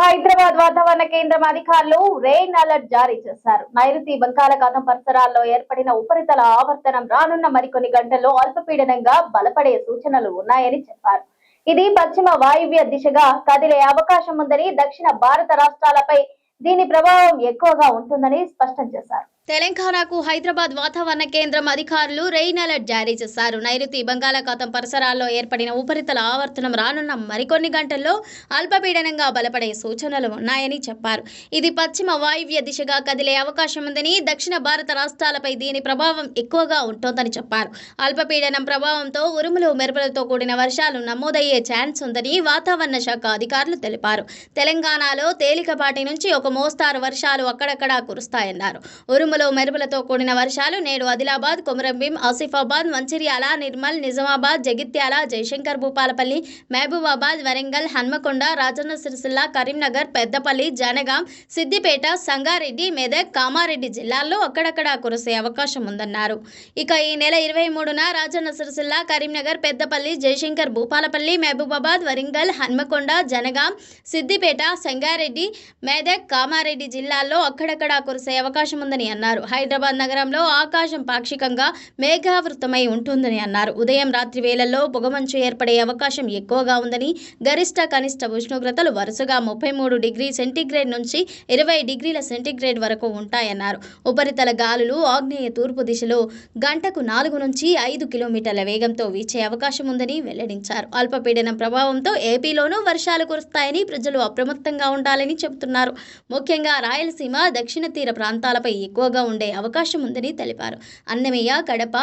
హైదరాబాద్ వాతావరణ కేంద్రం అధికారులు రెయిన్ అలర్ట్ జారీ చేశారు. నైరుతి బంగాళాఖాతం పరిసరాల్లో ఏర్పడిన ఉపరితల ఆవర్తనం రానున్న మరికొన్ని గంటల్లో అల్పపీడనంగా బలపడే సూచనలు ఉన్నాయని చెప్పారు. ఇది పశ్చిమ వాయువ్య దిశగా కదిలే అవకాశం ఉందని, దక్షిణ భారత రాష్ట్రాలపై దీని ప్రభావం ఎక్కువగా ఉంటుందని స్పష్టం చేశారు. తెలంగాణకు హైదరాబాద్ వాతావరణ కేంద్రం అధికారులు రెయిన్ అలర్ట్ జారీ చేశారు. నైరుతి బంగాళాఖాతం పరిసరాల్లో ఏర్పడిన ఉపరితల ఆవర్తనం రానున్న మరికొన్ని గంటల్లో అల్పపీడనంగా బలపడే సూచనలు ఉన్నాయని చెప్పారు. ఇది పశ్చిమ వాయువ్య దిశగా కదిలే అవకాశం ఉందని, దక్షిణ భారత రాష్ట్రాలపై దీని ప్రభావం ఎక్కువగా ఉంటోందని చెప్పారు. అల్పపీడనం ప్రభావంతో ఉరుములు మెరుపులతో కూడిన వర్షాలు నమోదయ్యే ఛాన్స్ ఉందని వాతావరణ శాఖ అధికారులు తెలిపారు. తెలంగాణలో తేలికపాటి నుంచి ఒక మోస్తారు వర్షాలు అక్కడక్కడా కురుస్తాయన్నారు. ఉరుములు మెరుపులతో కూడిన వర్షాలు నేడు ఆదిలాబాద్, కొమరంభీం, ఆసిఫాబాద్, మంచిర్యాల, నిర్మల్, నిజామాబాద్, జగిత్యాల, జయశంకర్ భూపాలపల్లి, మహబూబాబాద్, వరంగల్, హన్మకొండ, రాజన్న సిరిసిల్ల, కరీంనగర్, పెద్దపల్లి, జనగాం, సిద్దిపేట, సంగారెడ్డి, మెదక్, కామారెడ్డి జిల్లాల్లో అక్కడక్కడా కురిసే అవకాశం ఉందన్నారు. ఇక ఈ నెల 23న రాజన్న సిరిసిల్ల, కరీంనగర్, పెద్దపల్లి, జయశంకర్ భూపాలపల్లి, మహబూబాబాద్, వరంగల్, హన్మకొండ, జనగాం, సిద్దిపేట, సంగారెడ్డి, మెదక్, కామారెడ్డి జిల్లాల్లో అక్కడక్కడా కురిసే అవకాశం ఉందని అన్నారు. హైదరాబాద్ నగరంలో ఆకాశం పాక్షికంగా మేఘావృతమై ఉంటుందని అన్నారు. ఉదయం రాత్రి వేళల్లో పొగమంచు ఏర్పడే అవకాశం ఎక్కువగా ఉందని, గరిష్ట కనిష్ట ఉష్ణోగ్రతలు వరుసగా 33 డిగ్రీ సెంటీగ్రేడ్ నుంచి 20 డిగ్రీల సెంటీగ్రేడ్ వరకు ఉంటాయన్నారు. ఉపరితల గాలులు ఆగ్నేయ తూర్పు దిశలో గంటకు 4 నుంచి 5 కిలోమీటర్ల వేగంతో వీచే అవకాశం ఉందని వెల్లడించారు. అల్పపీడనం ప్రభావంతో ఏపీలోనూ వర్షాలు కురుస్తాయని, ప్రజలు అప్రమత్తంగా ఉండాలని చెబుతున్నారు. ముఖ్యంగా రాయలసీమ, దక్షిణ తీర ప్రాంతాలపై ఎక్కువగా ఉండే అవకాశం ఉందని తెలిపారు. అన్నమయ్య, కడప,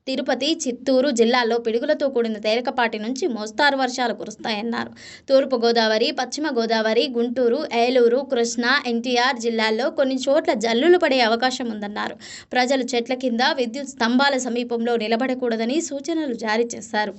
తిరుపతి, చిత్తూరు జిల్లాల్లో పిడుగులతో కూడిన తేలికపాటి నుంచి మోస్తారు వర్షాలు కురుస్తాయన్నారు. తూర్పు గోదావరి, పశ్చిమ గోదావరి, గుంటూరు, ఏలూరు, కృష్ణా, ఎన్టీఆర్ జిల్లాల్లో కొన్ని చోట్ల జల్లులు పడే అవకాశం ఉందన్నారు. ప్రజలు చెట్ల కింద, విద్యుత్ స్తంభాల సమీపంలో నిలబడకూడదని సూచనలు జారీ చేశారు.